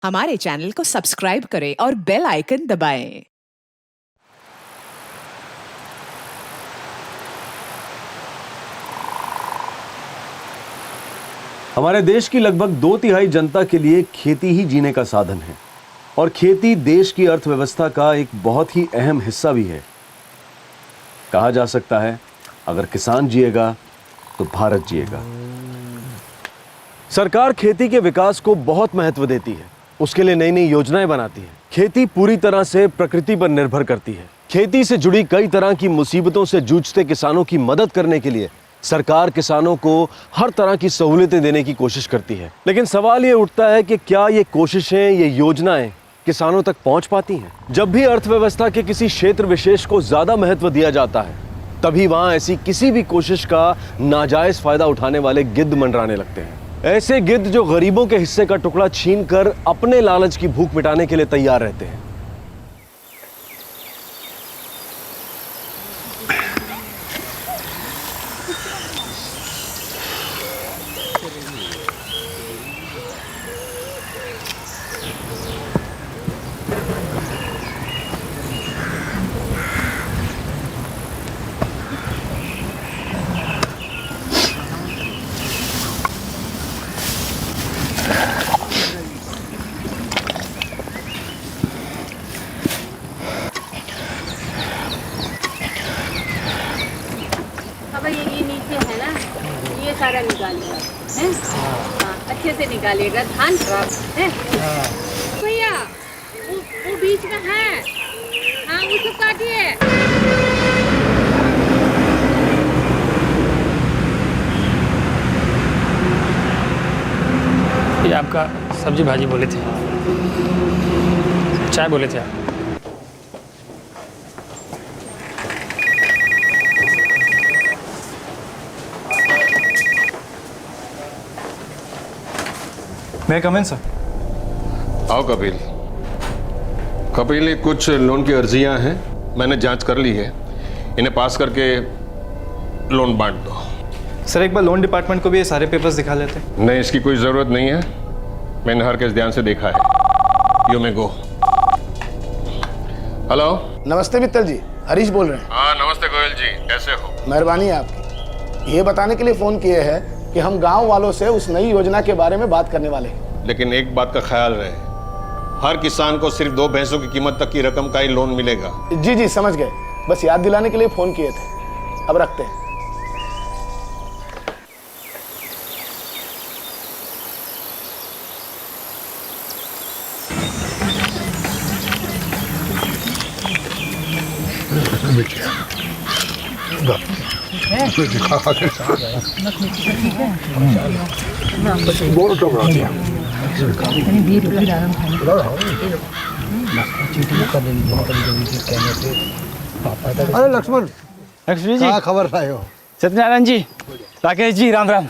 हमारे चैनल को सब्सक्राइब करें और बेल आइकन दबाएं। हमारे देश की लगभग 2/3 जनता के लिए खेती ही जीने का साधन है और खेती देश की अर्थव्यवस्था का एक बहुत ही अहम हिस्सा भी है। कहा जा सकता है, अगर किसान जिएगा तो भारत जिएगा। सरकार खेती के विकास को बहुत महत्व देती है, उसके लिए नई नई योजनाएं बनाती है। खेती पूरी तरह से प्रकृति पर निर्भर करती है। खेती से जुड़ी कई तरह की मुसीबतों से जूझते किसानों की मदद करने के लिए सरकार किसानों को हर तरह की सहूलियतें देने की कोशिश करती है। लेकिन सवाल ये उठता है कि क्या ये कोशिशें, ये योजनाएं किसानों तक पहुंच पाती हैं? जब भी अर्थव्यवस्था के किसी क्षेत्र विशेष को ज्यादा महत्व दिया जाता है, तभी वहां ऐसी किसी भी कोशिश का नाजायज फायदा उठाने वाले गिद्ध मंडराने लगते हैं। ऐसे गिद्ध जो गरीबों के हिस्से का टुकड़ा छीनकर अपने लालच की भूख मिटाने के लिए तैयार रहते हैं। ये नीचे है ना, ये सारा निकालिएगा, हैं? हाँ, अच्छे से निकालिएगा धान है। भैया वो बीच में है, हाँ उसको काटिए। ये आपका सब्जी भाजी बोले थे, चाय बोले थे आप। मैं कम इन सर। आओ कपिल। कपिल, ये कुछ लोन की अर्जियां हैं, मैंने जांच कर ली है। इन्हें पास करके लोन बांट दो। सर एक बार लोन डिपार्टमेंट को भी ये सारे पेपर्स दिखा लेते। नहीं, इसकी कोई ज़रूरत नहीं है, मैंने हर केस ध्यान से देखा है। You may go. हेलो, नमस्ते मित्तल जी, हरीश बोल रहे हैं। हाँ नमस्ते गोयल जी, कैसे हो? मेहरबानी है आपकी। ये बताने के लिए फ़ोन किए हैं कि हम गांव वालों से उस नई योजना के बारे में बात करने वाले हैं। लेकिन एक बात का ख्याल रहे, हर किसान को सिर्फ 2 भैंसों की कीमत तक की रकम का ही लोन मिलेगा। जी जी समझ गए, बस याद दिलाने के लिए फ़ोन किए थे। अब रखते हैं। अरे लक्ष्मण जी, क्या खबर लाए हो? सत्यनारायण जी, राकेश जी, राम राम।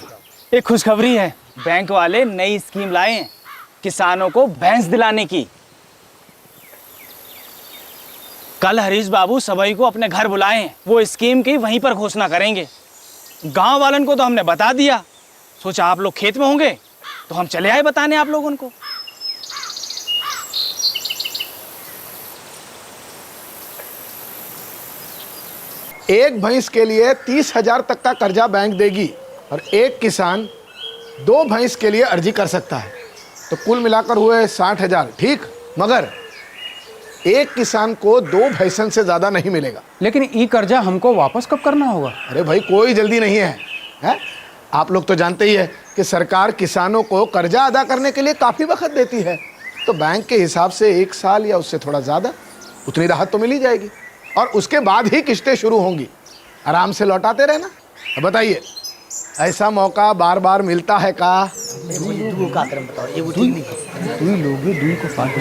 एक खुशखबरी है, बैंक वाले नई स्कीम लाए हैं किसानों को भैंस दिलाने की। कल हरीश बाबू सभी को अपने घर बुलाए हैं, वो स्कीम की वहीं पर घोषणा करेंगे। गांव वालों को तो हमने बता दिया, सोचा आप लोग खेत में होंगे तो हम चले आए बताने आप लोगों को। एक भैंस के लिए 30,000 तक का कर्जा बैंक देगी और एक किसान 2 भैंस के लिए अर्जी कर सकता है, तो कुल मिलाकर हुए 60,000। ठीक, मगर एक किसान को 2 भैंसन से ज्यादा नहीं मिलेगा। लेकिन ई कर्जा हमको वापस कब करना होगा? अरे भाई कोई जल्दी नहीं है? आप लोग तो जानते ही है कि सरकार किसानों को कर्जा अदा करने के लिए काफी वक्त देती है, तो बैंक के हिसाब से 1 साल या उससे थोड़ा ज्यादा उतनी राहत तो मिल ही जाएगी और उसके बाद ही किस्तें शुरू होंगी। आराम से लौटाते रहना। अब बताइए, ऐसा मौका बार बार मिलता है का?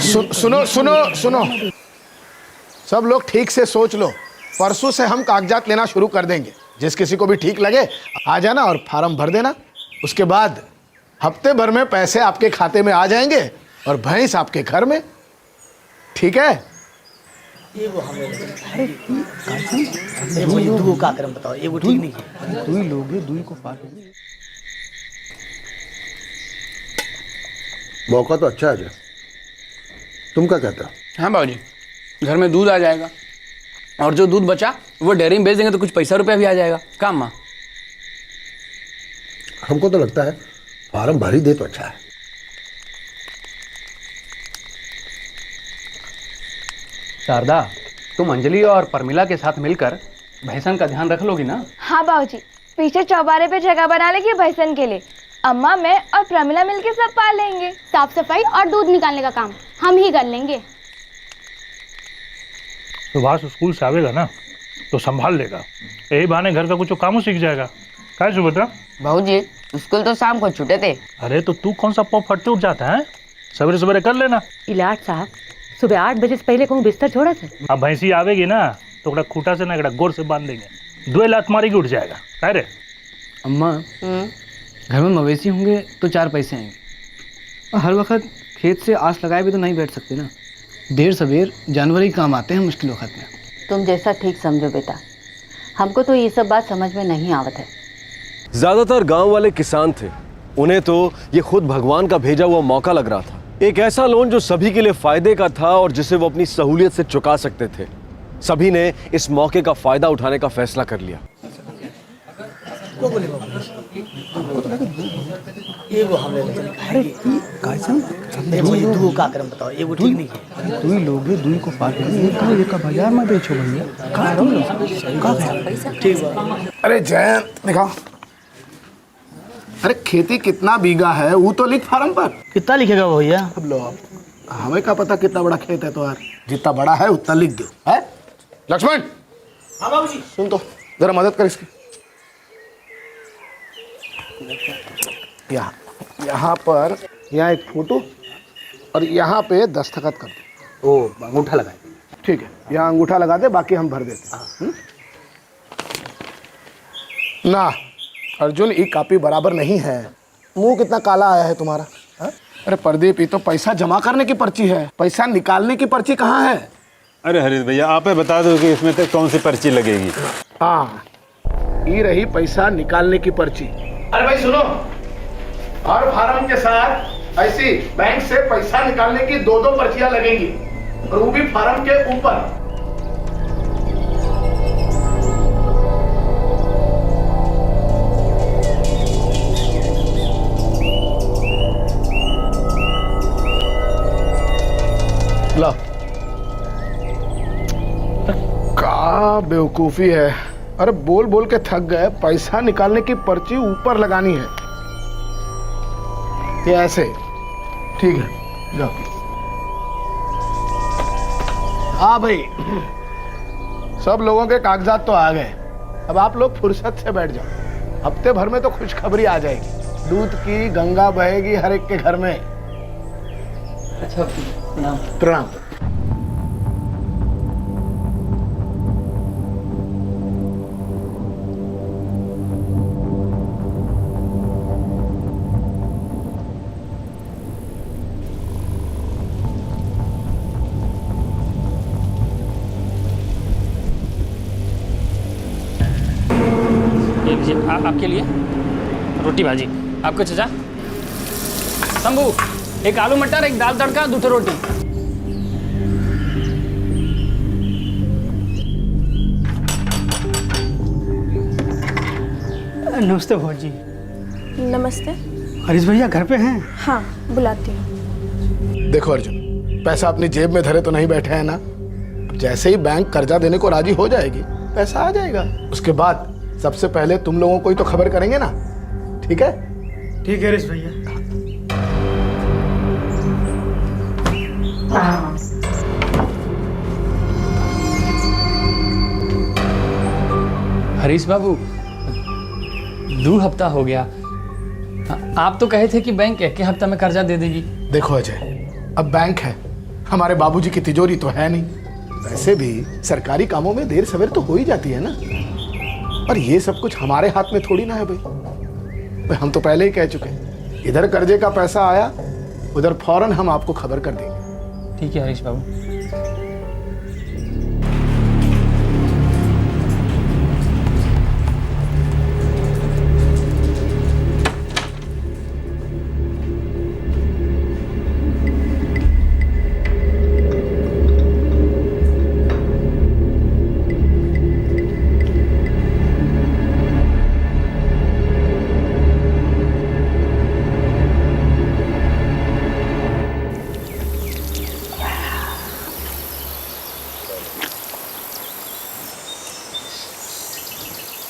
सुनो सुनो सुनो, सब लोग ठीक से सोच लो। परसों से हम कागजात लेना शुरू कर देंगे। जिस किसी को भी ठीक लगे आ जाना और फार्म भर देना। उसके बाद हफ्ते भर में पैसे आपके खाते में आ जाएंगे और भैंस आपके घर में। ठीक है? ये वो हमें अरे दू का करम बताओ, ये वो ठीक नहीं है। दुई लोगे दुई को पार। मौका तो अच्छा है। तुम क्या कहते हो? हाँ बाबूजी, घर में दूध आ जाएगा और जो दूध बचा वो डेयरी में बेच देंगे तो कुछ पैसा रुपया भी आ जाएगा। काम माँ हमको तो लगता है फार्म भर ही दे तो अच्छा है। शारदा, तुम अंजलि और परमिला के साथ मिलकर भैसन का ध्यान रख लोगी ना? हाँ बाबूजी, पीछे चौबारे पे जगह बना लेगी भैंसन के लिए। अम्मा, मैं और प्रमिला मिलके सब पाल लेंगे। साफ सफाई और दूध निकालने का काम हम ही कर लेंगे। सुभाष स्कूल से आवेगा ना तो संभाल लेगा, यही बहाने घर का कुछ काम सीख जाएगा। क्या है सुभद्रा? बाबूजी, स्कूल तो शाम को छूटे थे। अरे तो तू कौन सा पॉप फटते उठ जाता है? सवेरे सवेरे कर लेना। इलाज साहब, सुबह 8 बजे से पहले कहूँ बिस्तर छोड़ा था। अब भैंसी आवेगी ना तो एकड़ा खूटा से ना एकड़ा गोर से बांध देंगे, 2 लात मारेगी उठ जाएगा। क्या रे? अम्मा, घर में मवेशी होंगे तो 4 पैसे आएंगे, और हर वक्त खेत से आस लगाए भी तो नहीं बैठ सकते ना। देर सवेर जानवर ही काम आते हैं मुश्किल वक्त में। तुम जैसा ठीक समझो बेटा, हमको तो ये सब बात समझ में नहीं आवत है। ज्यादातर गांव वाले किसान थे, उन्हें तो ये खुद भगवान का भेजा हुआ मौका लग रहा था। एक ऐसा लोन जो सभी के लिए फायदे का था और जिसे वो अपनी सहूलियत से चुका सकते थे। सभी ने इस मौके का फायदा उठाने का फैसला कर लिया। ये वो हम ले लेंगे। ये मुझे दू का करम बताओ, ये वो ठीक नहीं है। तू ही लोग दुई को पाल के एक बाजार में बेचो भैया। ठीक है। अरे जयंत दिखाओ। अरे खेती कितना बीघा है वो तो लिख फार्म पर। कितना लिखेगा वो भैया? अब लो, हमें क्या पता कितना बड़ा खेत है तो यार, जितना बड़ा है उतना लिख दो। है लक्ष्मण? हाँ बाबूजी। सुन तो, जरा मदद कर इसकी। यहाँ पर यहाँ एक फोटो और यहाँ पे दस्तखत कर दो। ओ, अंगूठा लगाए। ठीक है, यहाँ अंगूठा लगा दे, बाकी हम भर देते। ना अर्जुन, ये कापी बराबर नहीं है। मुंह कितना काला आया है तुम्हारा। हा? अरे प्रदीप, ये तो पैसा जमा करने की पर्ची है, पैसा निकालने की पर्ची कहाँ है? अरे हरीश भैया, आप ही बता दो कि इसमें तो कौन सी पर्ची लगेगी। हाँ, ये रही पैसा निकालने की पर्ची। अरे भाई सुनो, हर फार्म के साथ ऐसी बैंक से पैसा निकालने की 2-2 पर्चियां लगेंगी, और वो भी फार्म के ऊपर। लो, क्या बेवकूफी है। अरे बोल बोल के थक गए, पैसा निकालने की पर्ची ऊपर लगानी है। ये ऐसे ठीक है, जाओ। हाँ भाई, सब लोगों के कागजात तो आ गए, अब आप लोग फुर्सत से बैठ जाओ। हफ्ते भर में तो खुशखबरी आ जाएगी, दूध की गंगा बहेगी हर एक के घर में। अच्छा, प्रणाम। प्रणाम। आपके लिए रोटी भाजी। आपको चाचा? शंभू, एक आलू मटर, एक दाल तड़का, 2 रोटी। नमस्ते भौजी। नमस्ते। हरीश भैया घर पे हैं? हाँ, बुलाती हूँ। देखो अर्जुन, पैसा अपनी जेब में धरे तो नहीं बैठे हैं ना। जैसे ही बैंक कर्जा देने को राजी हो जाएगी, पैसा आ जाएगा। उसके बाद सबसे पहले तुम लोगों को ही तो खबर करेंगे ना। ठीक है? ठीक है हरीश भैया। हरीश बाबू, 2 हफ्ता हो गया, आप तो कहे थे कि बैंक 1 हफ्ता में कर्जा दे देगी। देखो अजय, अब बैंक है, हमारे बाबूजी की तिजोरी तो है नहीं। वैसे भी सरकारी कामों में देर सवेर तो हो ही जाती है ना, और ये सब कुछ हमारे हाथ में थोड़ी ना है भाई। हम तो पहले ही कह चुके, इधर कर्जे का पैसा आया, उधर फौरन हम आपको खबर कर देंगे। ठीक है हरीश बाबू।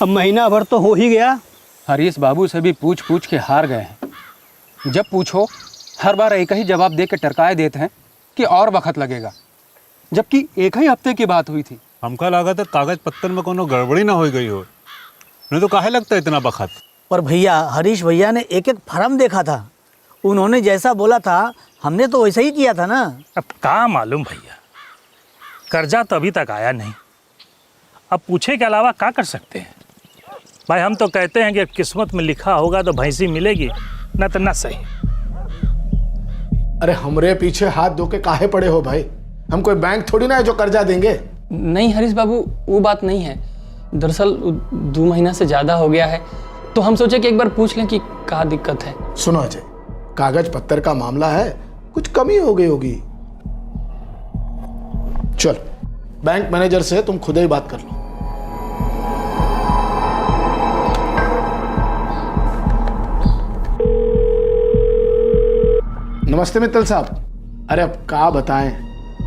अब महीना भर तो हो ही गया। हरीश बाबू से भी पूछ पूछ के हार गए हैं। जब पूछो हर बार एक ही जवाब दे के टरकाए देते हैं कि और वक्त लगेगा, जबकि एक ही हफ्ते की बात हुई थी। हमका लगा था कागज पत्तर में कोनो गड़बड़ी ना हो गई हो, नहीं तो काहे लगता है इतना वक्त। पर भैया हरीश भैया ने एक एक फॉर्म देखा था, उन्होंने जैसा बोला था हमने तो वैसा ही किया था ना। अब क्या मालूम भैया, कर्जा तो अभी तक आया नहीं, अब पूछे के अलावा क्या कर सकते हैं। भाई हम तो कहते हैं कि किस्मत में लिखा होगा तो भैंसी मिलेगी, न तो न सही। अरे हमरे पीछे हाथ धो के काहे पड़े हो भाई, हम कोई बैंक थोड़ी ना है जो कर्जा देंगे। नहीं हरीश बाबू, वो बात नहीं है। दरअसल 2 महीना से ज़्यादा हो गया है, तो हम सोचे कि एक बार पूछ लें कि क्या दिक्कत है। सुनो अजय, कागज पत्तर का मामला है, कुछ कमी हो गई होगी। चल बैंक मैनेजर से तुम खुद ही बात कर लो। नमस्ते मित्तल साहब। अरे अब क्या बताएं,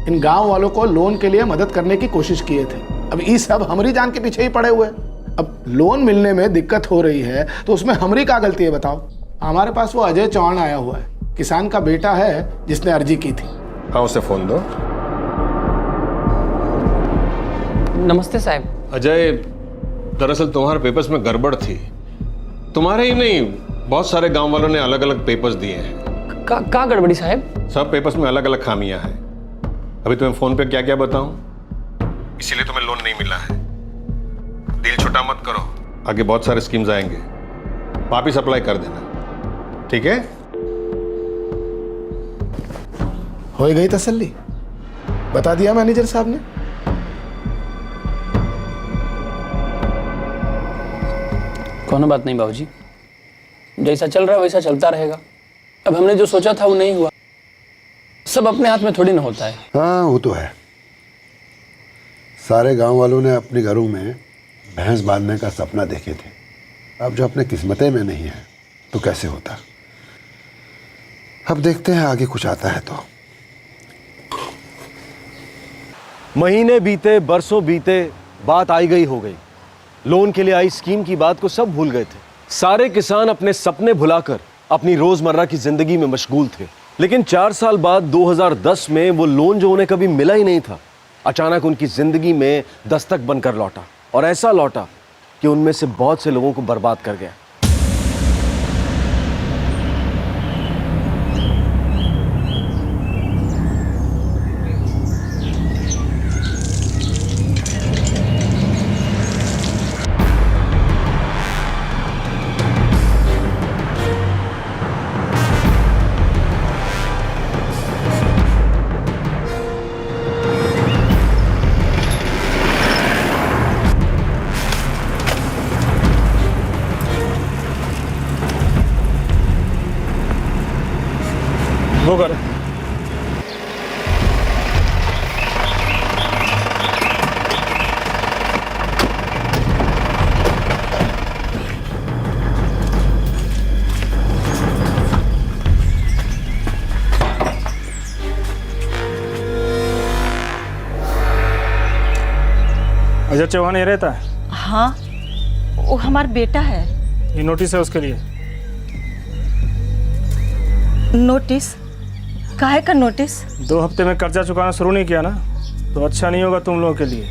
इन गांव वालों को लोन के लिए मदद करने की कोशिश किए थे, अब ये सब हमारी जान के पीछे ही पड़े हुए। अब लोन मिलने में दिक्कत हो रही है तो उसमें हमारी क्या गलती है बताओ। हमारे पास वो अजय चौहान आया हुआ है, किसान का बेटा है जिसने अर्जी की थी। हाँ उसे फोन दो। नमस्ते साहब। अजय, दरअसल तुम्हारे पेपर्स में गड़बड़ थी। तुम्हारे ही नहीं, बहुत सारे गांव वालों ने अलग अलग पेपर्स दिए हैं। का गड़बड़ी साहब? सब पेपर्स में अलग अलग खामियां हैं। अभी तुम्हें फोन पे क्या क्या बताऊं, इसीलिए तुम्हें लोन नहीं मिला है। दिल छोटा मत करो, आगे बहुत सारे स्कीम्स आएंगे, वापिस अप्लाई कर देना, ठीक है? हो गई तसल्ली? बता दिया मैनेजर साहब ने? कोनो बात नहीं बाबूजी, जैसा चल रहा है वैसा चलता रहेगा। अब हमने जो सोचा था वो नहीं हुआ, सब अपने हाथ में थोड़ी ना होता है। हाँ वो तो है, सारे गांव वालों ने अपने घरों में भैंस बांधने का सपना देखे थे, अब जो अपने किस्मतें में नहीं है तो कैसे होता। अब देखते हैं आगे कुछ आता है तो। महीने बीते, बरसों बीते, बात आई गई हो गई। लोन के लिए आई स्कीम की बात को सब भूल गए थे। सारे किसान अपने सपने भुलाकर अपनी रोजमर्रा की जिंदगी में मशगूल थे। लेकिन 4 साल बाद 2010 में वो लोन जो उन्हें कभी मिला ही नहीं था, अचानक उनकी जिंदगी में दस्तक बनकर लौटा, और ऐसा लौटा कि उनमें से बहुत से लोगों को बर्बाद कर गया। वो कर। अजय चौहान ये रहता है? हाँ, वो हमारा बेटा है। ये नोटिस है उसके लिए। नोटिस? काहे का नोटिस? 2 हफ्ते में कर्जा चुकाना शुरू नहीं किया ना, तो अच्छा नहीं होगा तुम लोगों के लिए।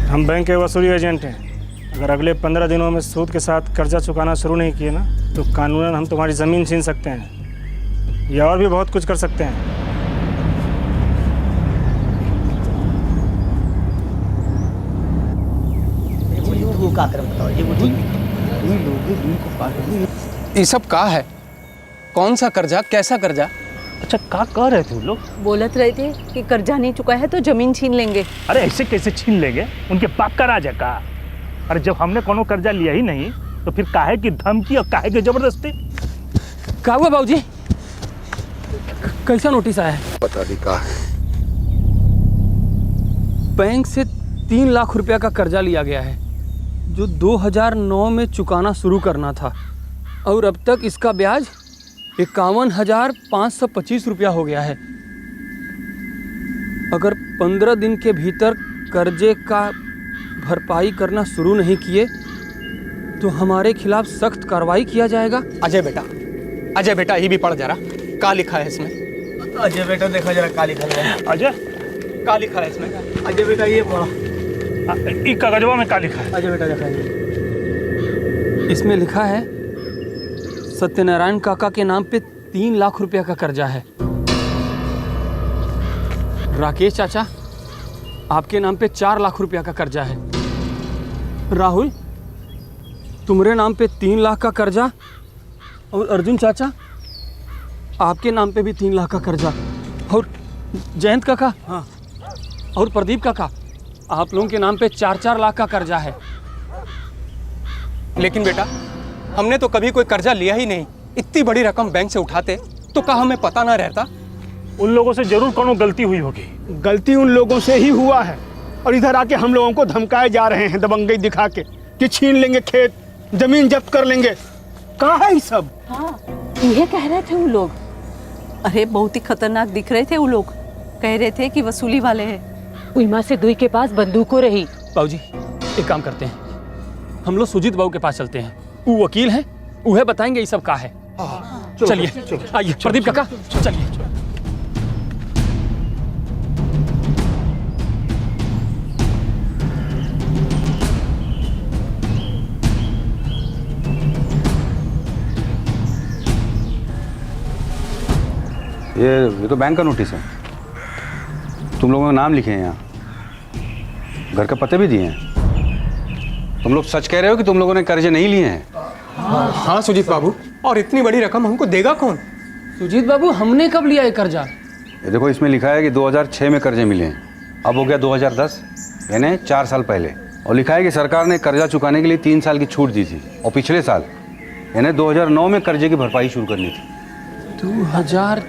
हम बैंक के वसूली एजेंट हैं, अगर अगले 15 दिनों में सूद के साथ कर्जा चुकाना शुरू नहीं किए ना, तो कानूनन हम तुम्हारी ज़मीन छीन सकते हैं या और भी बहुत कुछ कर सकते हैं। ये सब का है? कौन सा कर्जा, कैसा कर्जा? अच्छा का कह रहे थे लोग? बोलत रहे थे कि कर्जा नहीं चुका है तो जमीन छीन लेंगे। अरे ऐसे कैसे छीन लेंगे, उनके बाप का राज है का? अरे जब हमने कोनो कर्जा लिया ही नहीं तो फिर काहे की धमकी और काहे की जबरदस्ती? क्या हुआ बाबूजी, कैसा नोटिस आया है? पता नहीं कहा है। बैंक से 3 लाख रुपया का कर्जा लिया गया है, जो 2009 में चुकाना शुरू करना था, और अब तक इसका ब्याज 51,525 रुपया हो गया है। अगर 15 दिन के भीतर कर्जे का भरपाई करना शुरू नहीं किए तो हमारे खिलाफ सख्त कार्रवाई किया जाएगा। अजय बेटा ये भी पढ़ जरा, क्या लिखा है इसमें? अजय बेटा देखो जरा, क्या लिखा है? अजय क्या लिखा है इसमें? अजय बेटा ये पढ़ो, इस कागजवा में क्या लिखा है? अजय बेटा देखा है। इसमें लिखा है सत्यनारायण काका के नाम पे 3 लाख रुपया का कर्जा है। राकेश चाचा आपके नाम पे 4 लाख रुपया का कर्जा है। राहुल तुम्हारे नाम पे 3 लाख का कर्जा, और अर्जुन चाचा आपके नाम पे भी 3 लाख का कर्जा, और जयंत काका हाँ और प्रदीप काका आप लोगों के नाम पे 4-4 लाख का कर्जा है। लेकिन बेटा हमने तो कभी कोई कर्जा लिया ही नहीं। इतनी बड़ी रकम बैंक से उठाते तो क्या हमें पता ना रहता? उन लोगों से जरूर कोनो गलती हुई होगी। गलती उन लोगों से ही हुआ है, और इधर आके हम लोगों को धमकाए जा रहे हैं दबंगई दिखा के कि छीन लेंगे खेत, जमीन जब्त कर लेंगे। कहाँ है ये सब? हाँ ये कह रहे थे वो लोग। अरे बहुत ही खतरनाक दिख रहे थे वो लोग, कह रहे थे कि वसूली वाले हैं। उइमा से दुई के पास बंदूकों रही। बाबूजी एक काम करते हैं, हम लोग सुजीत बाबू के पास चलते हैं, वो वकील हैं, उन्हें बताएंगे ये सब क्या है। चलिए आइए प्रदीप काका चलिए। ये तो बैंक का नोटिस है। तुम लोगों का नाम लिखे हैं यहाँ, घर का पते भी दिए हैं। तुम लोग सच कह रहे हो कि तुम लोगों ने कर्जे नहीं लिए हैं? हाँ सुजीत बाबू, और इतनी बड़ी रकम हमको देगा कौन? सुजीत बाबू हमने कब लिया ये कर्जा? ये देखो इसमें लिखा है कि 2006 में कर्जे मिले हैं, अब हो गया 2010, यानी 4 साल पहले। और लिखा है कि सरकार ने कर्जा चुकाने के लिए 3 साल की छूट दी थी, और पिछले साल यानी 2009 में कर्जे की भरपाई शुरू करनी थी। 2006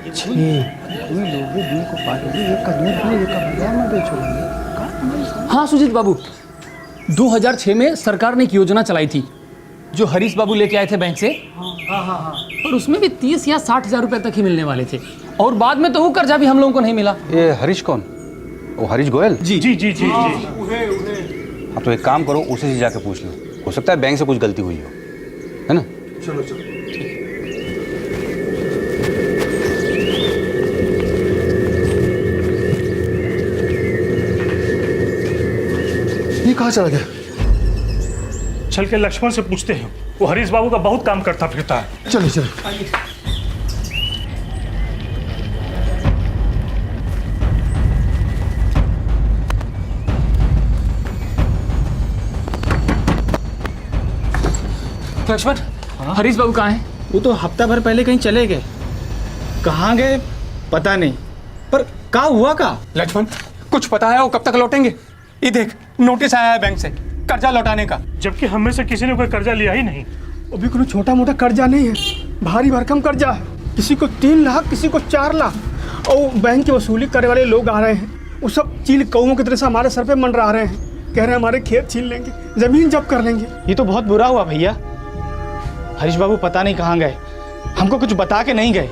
हाँ सुजीत बाबू, 2006 में सरकार ने एक योजना चलाई थी जो हरीश बाबू लेके आए थे बैंक से। और उसमें भी 30 या 60 हजार रुपए तक ही मिलने वाले थे, और बाद में तो वो कर्जा भी हम लोगों को नहीं मिला। ये हरीश कौन? वो हरीश गोयल? जी जी जी जी हाँ तो एक काम करो, उसे से जाके पूछ लो, हो सकता है बैंक से कुछ गलती हुई हो, है ना? चलो चलो ये कहाँ चला गया? चल के लक्ष्मण से पूछते हैं, वो हरीश बाबू का बहुत काम करता फिरता है। चलो चलो लक्ष्मण हरीश बाबू कहाँ हैं? वो तो हफ्ता भर पहले कहीं चले गए, कहाँ गए पता नहीं, पर क्या हुआ का? लक्ष्मण कुछ पता है वो कब तक लौटेंगे? ये देख नोटिस आया है बैंक से कर्जा लौटाने का। जबकि हम में से किसी ने कोई कर्जा लिया ही नहीं। अभी कोई छोटा मोटा कर्जा नहीं है, भारी भरकम कर्जा है। किसी को 3 लाख, किसी को 4 लाख, और बैंक की वसूली करने वाले लोग आ रहे हैं, वो सब चील कौओं की तरह से हमारे सर पे मंडरा रहे हैं, कह रहे हैं हमारे खेत छीन लेंगे, जमीन जब्त कर लेंगे। ये तो बहुत बुरा हुआ भैया, हरीश बाबू पता नहीं कहाँ गए, हमको कुछ बता के नहीं गए।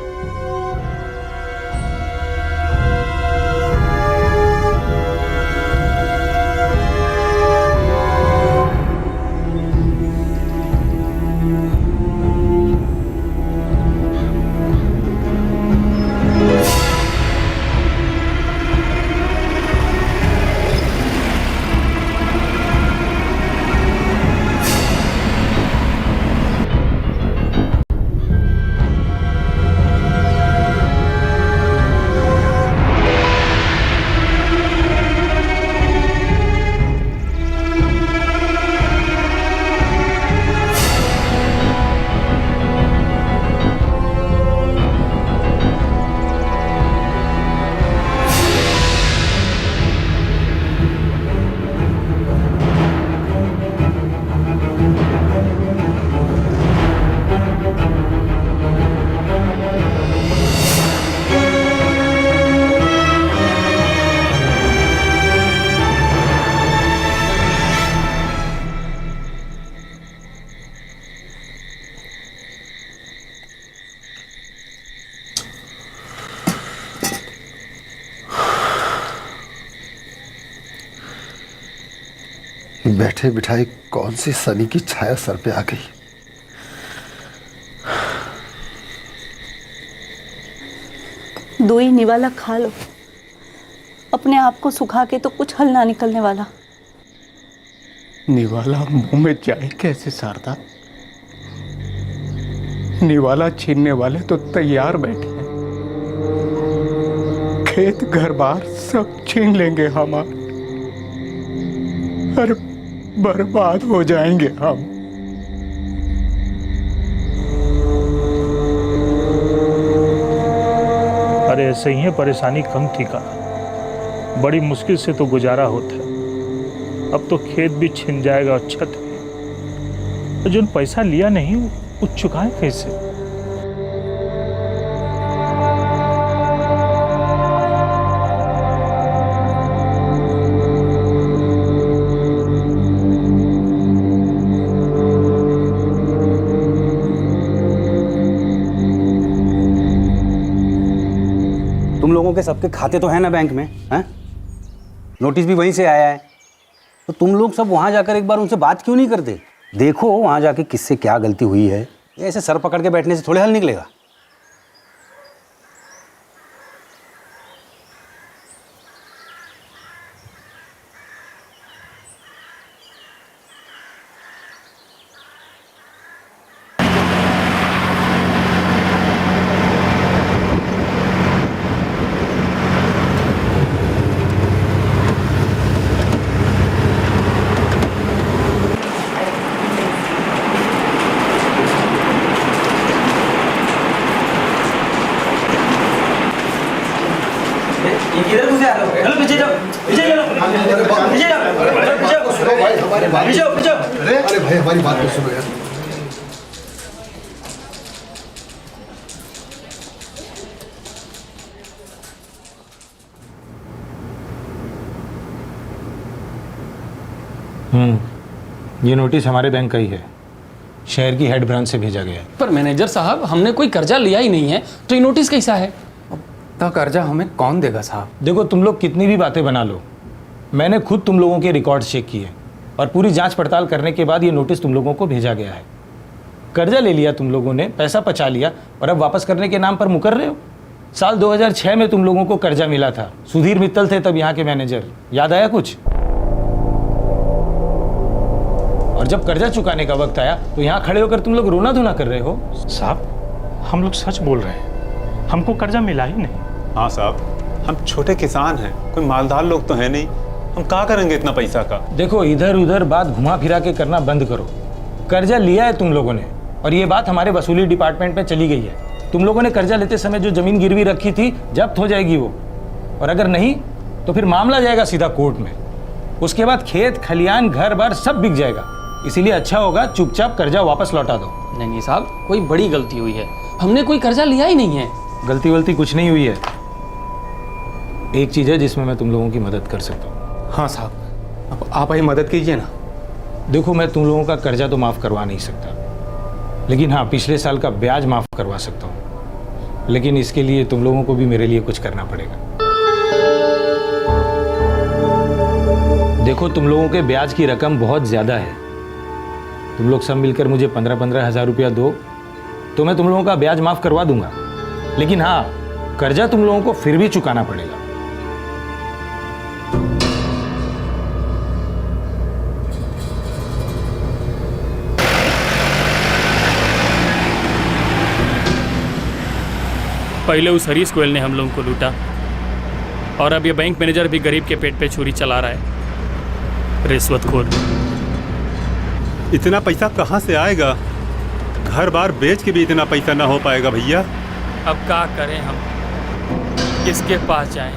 बैठे बिठाए कौन सी शनि की छाया सर पे आ गई। दो ही निवाला खा लो, अपने आप को सुखा के तो कुछ हल ना निकलने वाला। निवाला मुंह में जाए कैसे शारदा? निवाला छीनने वाले तो तैयार बैठे हैं। खेत घर बार सब छीन लेंगे हमारे, और बर्बाद हो जाएंगे हम। अरे ऐसे ही है, परेशानी कम थी का, बड़ी मुश्किल से तो गुजारा होता है। अब तो खेत भी छिन जाएगा और छत भी। तो जो पैसा लिया नहीं वो चुकाए कैसे? तुम लोगों के सबके खाते तो हैं ना बैंक में, हैं? नोटिस भी वहीं से आया है, तो तुम लोग सब वहाँ जाकर एक बार उनसे बात क्यों नहीं करते? देखो वहाँ जाके किससे क्या गलती हुई है। ऐसे सर पकड़ के बैठने से थोड़े हल निकलेगा। अरे भाई हमारी बात तो सुनो यार। ये नोटिस हमारे बैंक का ही है, शहर की हेड ब्रांच से भेजा गया है। पर मैनेजर साहब, हमने कोई कर्जा लिया ही नहीं है, तो ये नोटिस कैसा है? तो कर्जा हमें कौन देगा साहब? देखो तुम लोग कितनी भी बातें बना लो, मैंने खुद तुम लोगों के रिकॉर्ड चेक किए और पूरी जांच पड़ताल करने के बाद ये नोटिस तुम लोगों को भेजा गया है। कर्जा ले लिया तुम लोगों ने, पैसा पचा लिया और अब वापस करने के नाम पर मुकर रहे हो। साल 2006 में तुम लोगों को कर्जा मिला था, सुधीर मित्तल थे तब यहाँ के मैनेजर, याद आया कुछ? और जब कर्जा चुकाने का वक्त आया तो यहाँ खड़े होकर तुम लोग रोना धोना कर रहे हो। साहब हम लोग सच बोल रहे हैं, हमको कर्जा मिला ही नहीं। हाँ साहब, हम छोटे किसान हैं, कोई मालदार लोग तो है नहीं, हम क्या करेंगे इतना पैसा का? देखो इधर उधर बात घुमा फिरा के करना बंद करो। कर्जा लिया है तुम लोगों ने और ये बात हमारे वसूली डिपार्टमेंट में चली गई है। तुम लोगों ने कर्जा लेते समय जो जमीन गिरवी रखी थी जब्त हो जाएगी वो, और अगर नहीं तो फिर मामला जाएगा सीधा कोर्ट में। उसके बाद खेत खलियान घर बार सब बिक जाएगा। इसीलिए अच्छा होगा चुपचाप कर्जा वापस लौटा दो। नहीं साहब, कोई बड़ी गलती हुई है, हमने कोई कर्जा लिया ही नहीं है। गलती वलती कुछ नहीं हुई है। एक चीज़ है जिसमें मैं तुम लोगों की मदद कर सकता हूँ। हाँ साहब, अब आप ही मदद कीजिए ना। देखो मैं तुम लोगों का कर्जा तो माफ़ करवा नहीं सकता, लेकिन हाँ पिछले साल का ब्याज माफ़ करवा सकता हूँ। लेकिन इसके लिए तुम लोगों को भी मेरे लिए कुछ करना पड़ेगा। देखो तुम लोगों के ब्याज की रकम बहुत ज़्यादा है। तुम लोग सब मिलकर मुझे 15-15 हज़ार रुपया दो तो मैं तुम लोगों का ब्याज माफ़ करवा दूंगा। लेकिन हाँ कर्जा तुम लोगों को फिर भी चुकाना पड़ेगा। पहले उस हरीश गोयल ने हम लोगों को लूटा और अब ये बैंक मैनेजर भी गरीब के पेट पे छुरी चला रहा है, रिश्वतखोर। इतना पैसा कहाँ से आएगा? घर बार बेच के भी इतना पैसा ना हो पाएगा भैया। अब क्या करें हम, किसके पास जाएं?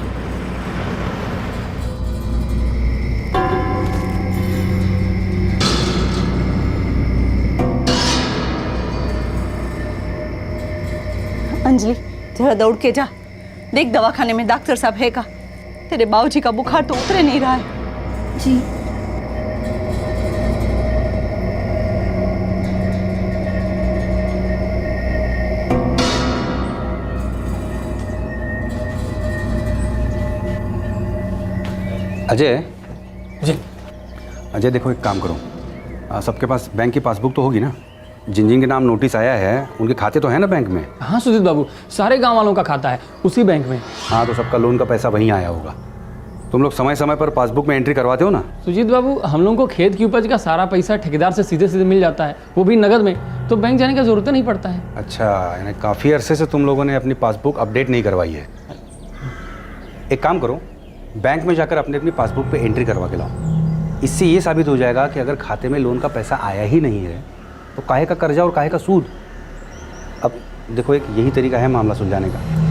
अंजलि जरा दौड़ के जा, देख दवाखाने में डॉक्टर साहब है का? तेरे बाबूजी का बुखार तो उतरे नहीं रहा है। जी अजय जी, अजय देखो, एक काम करो, सबके पास बैंक की पासबुक तो होगी ना? जिन जिन के नाम नोटिस आया है उनके खाते तो है ना बैंक में? हाँ सुजीत बाबू, सारे गांव वालों का खाता है उसी बैंक में। हाँ, तो सबका लोन का पैसा वहीं आया होगा। तुम लोग समय समय पर पासबुक में एंट्री करवाते हो ना? सुजीत बाबू, हम लोगों को खेत की उपज का सारा पैसा ठेकेदार से सीधे सीधे मिल जाता है, वो भी नगद में, तो बैंक जाने की जरूरत नहीं पड़ता है। अच्छा, यानी काफ़ी अरसे से तुम लोगों ने अपनी पासबुक अपडेट नहीं करवाई है। एक काम करो, बैंक में जाकर अपनी अपनी पासबुक पे एंट्री करवा के लाओ। इससे ये साबित हो जाएगा कि अगर खाते में लोन का पैसा आया ही नहीं है तो काहे का कर्जा और काहे का सूद। अब देखो, एक यही तरीका है मामला सुलझाने का।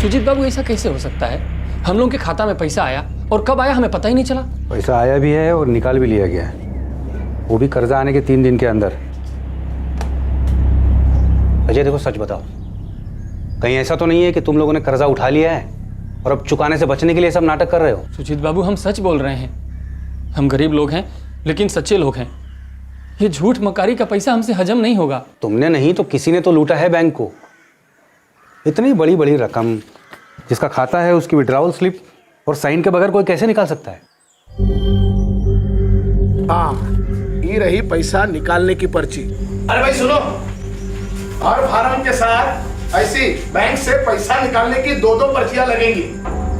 सुजीत बाबू, ऐसा कैसे हो सकता है? हम लोगों के खाता में पैसा आया और कब आया हमें पता ही नहीं चला। पैसा आया भी है और निकाल भी लिया गया है, वो भी कर्जा आने के 3 दिन के अंदर। अजय देखो, सच बताओ, कहीं ऐसा तो नहीं है कि तुम लोगों ने कर्जा उठा लिया है और अब चुकाने से बचने के लिए सब नाटक कर रहे हो? सुजीत बाबू, हम सच बोल रहे हैं। हम गरीब लोग हैं लेकिन सच्चे लोग हैं। ये झूठ मकारी का पैसा हमसे हजम नहीं होगा। तुमने नहीं तो किसी ने तो लूटा है बैंक को। इतनी बड़ी बड़ी रकम जिसका खाता है उसकी विड्रॉवल स्लिप और साइन के बगैर कोई कैसे निकाल सकता है? हाँ, ये रही पैसा निकालने की पर्ची। अरे भाई सुनो, हर फार्म के साथ ऐसी बैंक से पैसा निकालने की 2-2 पर्चियां लगेंगी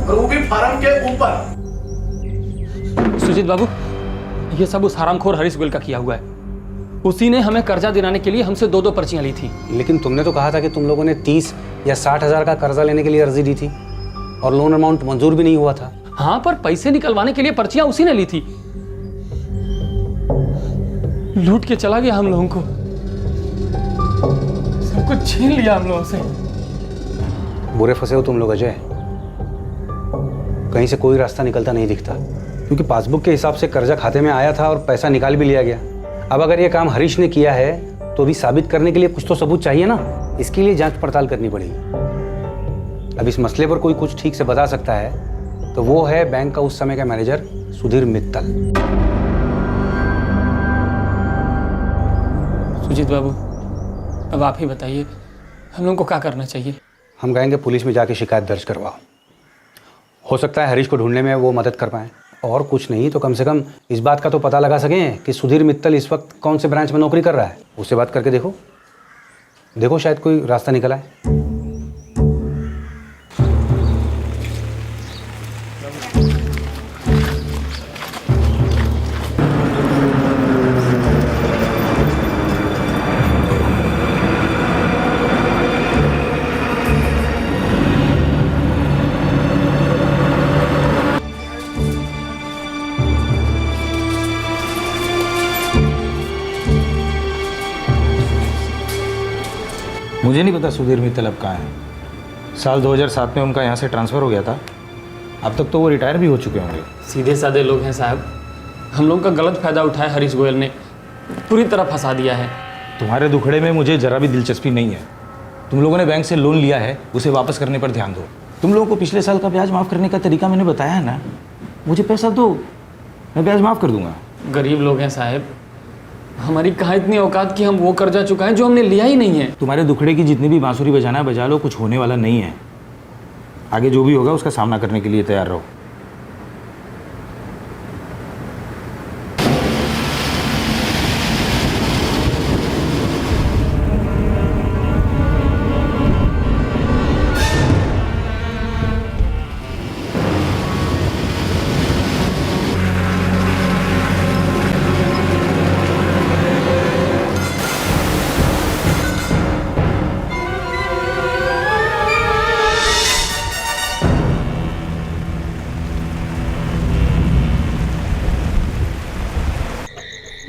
और वो भी फार्म के ऊपर। सुजीत बाबू, ये सब उस हरामखोर हरीश गोयल का किया हुआ है। उसी ने हमें कर्जा दिलाने के लिए हमसे 2-2 पर्चियां ली थी। लेकिन तुमने तो कहा था कि तुम लोगों ने 30 या 60 हजार का कर्जा लेने के लिए अर्जी दी थी और लोन अमाउंट मंजूर भी नहीं हुआ था। हाँ, पर पैसे निकलवाने के लिए पर्चियां उसी ने ली थी। लूट के चला गया हम लोगों को, सब कुछ छीन लिया हम लोगों से। बुरे फंसे हो तुम लोग अजय, कहीं से कोई रास्ता निकलता नहीं दिखता, क्योंकि पासबुक के हिसाब से कर्जा खाते में आया था और पैसा निकाल भी लिया गया। अब अगर ये काम हरीश ने किया है तो भी साबित करने के लिए कुछ तो सबूत चाहिए ना। इसके लिए जांच पड़ताल करनी पड़ेगी। अब इस मसले पर कोई कुछ ठीक से बता सकता है तो वो है बैंक का उस समय का मैनेजर सुधीर मित्तल। सुजीत बाबू, अब आप ही बताइए, हम लोगों को क्या करना चाहिए? हम कहेंगे पुलिस में जाके शिकायत दर्ज करवाओ। हो सकता है हरीश को ढूंढने में वो मदद कर पाए, और कुछ नहीं तो कम से कम इस बात का तो पता लगा सकें कि सुधीर मित्तल इस वक्त कौन से ब्रांच में नौकरी कर रहा है। उससे बात करके देखो शायद कोई रास्ता निकल आए। मुझे नहीं पता सुधीर मित्तल अब कहाँ है। साल 2007 में उनका यहाँ से ट्रांसफ़र हो गया था, अब तक तो वो रिटायर भी हो चुके होंगे। सीधे साधे लोग हैं साहब, हम लोगों का गलत फायदा उठाया हरीश गोयल ने, पूरी तरह फंसा दिया है। तुम्हारे दुखड़े में मुझे जरा भी दिलचस्पी नहीं है। तुम लोगों ने बैंक से लोन लिया है, उसे वापस करने पर ध्यान दो। तुम लोगों को पिछले साल का ब्याज माफ़ करने का तरीका मैंने बताया है ना। मुझे पैसा दो, मैं ब्याज माफ़ कर दूंगा। गरीब लोग हैं साहब, हमारी कहाँ इतनी औकात कि हम वो कर्जा चुकाएं जो हमने लिया ही नहीं है। तुम्हारे दुखड़े की जितनी भी बांसुरी बजाना है बजा लो, कुछ होने वाला नहीं है। आगे जो भी होगा उसका सामना करने के लिए तैयार रहो।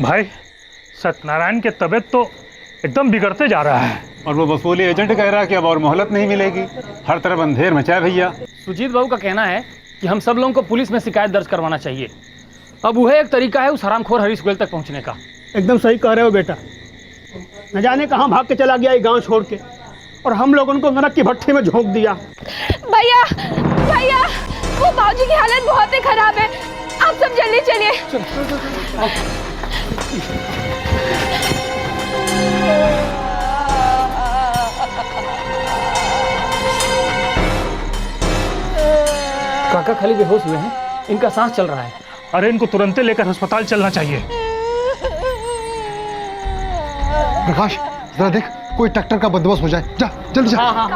भाई सत्यनारायण की तबीयत तो एकदम बिगड़ते जा रहा है। और वो वसूली एजेंट कह रहा है कि अब और मोहलत नहीं मिलेगी। हर तरफ अंधेर मचा है भैया। सुजीत बाबू का कहना है कि हम सब लोगों को पुलिस में शिकायत दर्ज करवाना चाहिए। अब वह एक तरीका है उस हरामखोर हरीश गोयल तक पहुंचने का। एकदम सही कह रहे हो बेटा, न जाने कहाँ भाग के चला गया ये गांव छोड़ के, और हम लोग उनको नरक की भट्टी में झोंक दिया। भैया भैया, वो बाबूजी की हालत बहुत ही खराब है, आप सब जल्दी चलिए। काका खाली बेहोश हुए हैं, इनका सांस चल रहा है। अरे इनको तुरंत लेकर अस्पताल चलना चाहिए। प्रकाश जरा देख, कोई ट्रैक्टर का बंदोबस्त हो जाए। जा जल्दी जा। हाँ, हाँ।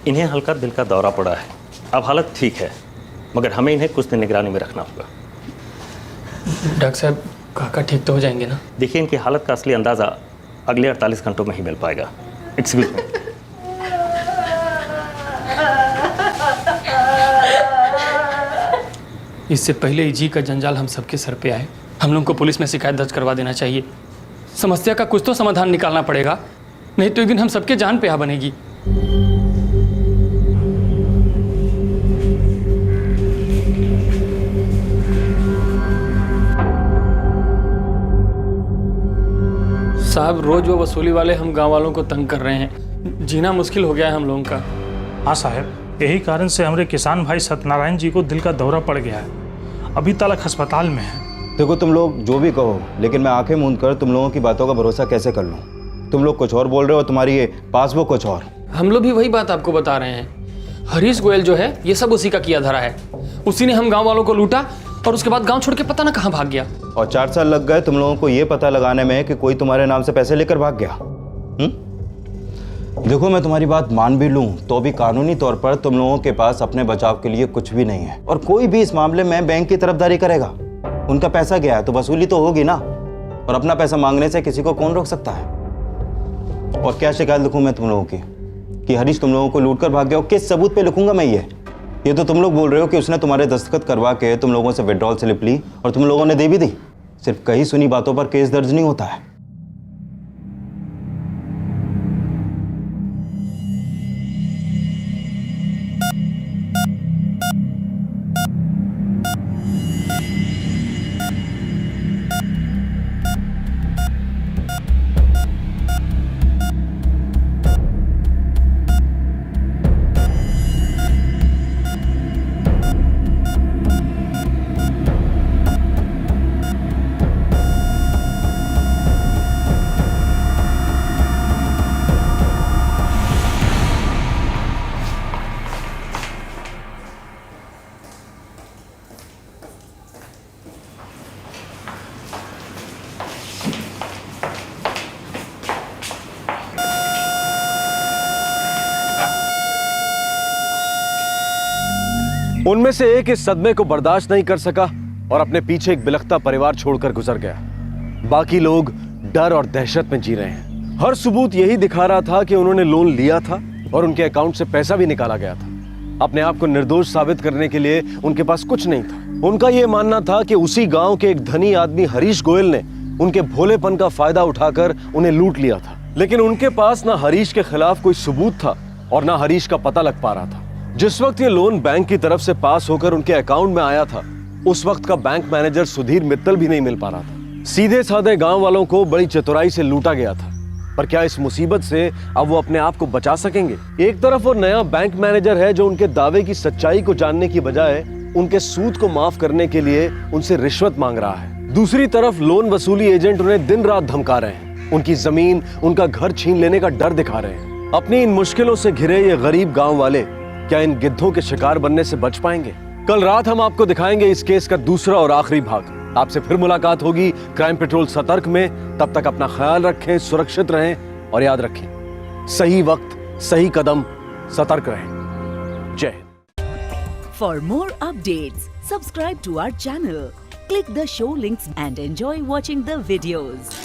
इन्हें हल्का दिल का दौरा पड़ा है। अब हालत ठीक है, मगर हमें इन्हें कुछ दिन निगरानी में रखना होगा। डॉक्टर साहब, काका ठीक तो हो जाएंगे ना? देखिए, इनकी हालत का असली अंदाज़ा अगले 48 घंटों में ही मिल पाएगा। Excuse me. इससे पहले ही जी का जंजाल हम सबके सर पे आए, हम लोग को पुलिस में शिकायत दर्ज करवा देना चाहिए। समस्या का कुछ तो समाधान निकालना पड़ेगा, नहीं तो एक दिन हम सबके जान पे आ बनेगी। साहब, रोज वो वसूली वाले हम गांव वालों को तंग कर रहे हैं, जीना मुश्किल हो गया है हम लोगों का। हाँ साहब, यही कारण से हमारे किसान भाई सत्यनारायण जी को दिल का दौरा पड़ गया है, अभी तक अस्पताल में है। देखो, तुम लोग जो भी कहो, लेकिन मैं आंखें मूंद कर तुम लोगों की बातों का भरोसा कैसे कर लूँ? तुम लोग कुछ और बोल रहे हो, तुम्हारी ये पासबुक कुछ और। हम लोग भी वही बात आपको बता रहे हैं। हरीश गोयल जो है, ये सब उसी का किया धरा है। उसी ने हम गाँव वालों को लूटा और उसके बाद गाँव छोड़ के पता ना कहाँ भाग गया। और 4 साल लग गए तुम लोगों को ये पता लगाने में कि कोई तुम्हारे नाम से पैसे लेकर भाग गया। देखो, मैं तुम्हारी बात मान भी लूं तो भी कानूनी तौर पर तुम लोगों के पास अपने बचाव के लिए कुछ भी नहीं है, और कोई भी इस मामले में बैंक की तरफदारी करेगा। उनका पैसा गया है तो वसूली तो होगी ना, और अपना पैसा मांगने से किसी को कौन रोक सकता है? और क्या शिकायत लिखूं मैं तुम लोगों की कि हरीश तुम लोगों को लूट कर भाग गया? और किस सबूत पे लिखूंगा मैं ये तो तुम लोग बोल रहे हो कि उसने तुम्हारे दस्तखत करवा के तुम लोगों से विड्रॉल स्लिप ली और तुम लोगों ने दे भी दी। सिर्फ कही सुनी बातों पर केस दर्ज नहीं होता है। उनमें से एक इस सदमे को बर्दाश्त नहीं कर सका और अपने पीछे एक बिलखता परिवार छोड़कर गुजर गया। बाकी लोग डर और दहशत में जी रहे हैं। हर सबूत यही दिखा रहा था कि उन्होंने लोन लिया था और उनके अकाउंट से पैसा भी निकाला गया था। अपने आप को निर्दोष साबित करने के लिए उनके पास कुछ नहीं था। उनका यह मानना था कि उसी गांव के एक धनी आदमी हरीश गोयल ने उनके भोलेपन का फायदा उठाकर उन्हें लूट लिया था। लेकिन उनके पास ना हरीश के खिलाफ कोई सबूत था और ना हरीश का पता लग पा रहा था। जिस वक्त ये लोन बैंक की तरफ से पास होकर उनके अकाउंट में आया था, उस वक्त का बैंक मैनेजर सुधीर मित्तल भी नहीं मिल पा रहा था। सीधे साधे गांव वालों को बड़ी चतुराई से लूटा गया था। पर क्या इस मुसीबत से अब वो अपने आप को बचा सकेंगे? एक तरफ वो नया बैंक मैनेजर है जो उनके दावे की सच्चाई को जानने की बजाय उनके सूद को माफ करने के लिए उनसे रिश्वत मांग रहा है। दूसरी तरफ लोन वसूली एजेंट उन्हें दिन रात धमका रहे हैं, उनकी जमीन, उनका घर छीन लेने का डर दिखा रहे हैं। अपनी इन मुश्किलों से घिरे ये गरीब गांव वाले क्या इन गिद्धों के शिकार बनने से बच पाएंगे? कल रात हम आपको दिखाएंगे इस केस का दूसरा और आखिरी भाग। आपसे फिर मुलाकात होगी क्राइम पेट्रोल सतर्क में। तब तक अपना ख्याल रखें, सुरक्षित रहें और याद रखें, सही वक्त, सही कदम, सतर्क रहें। जय Hind. For more updates, subscribe to our channel, click the show links and enjoy watching the videos.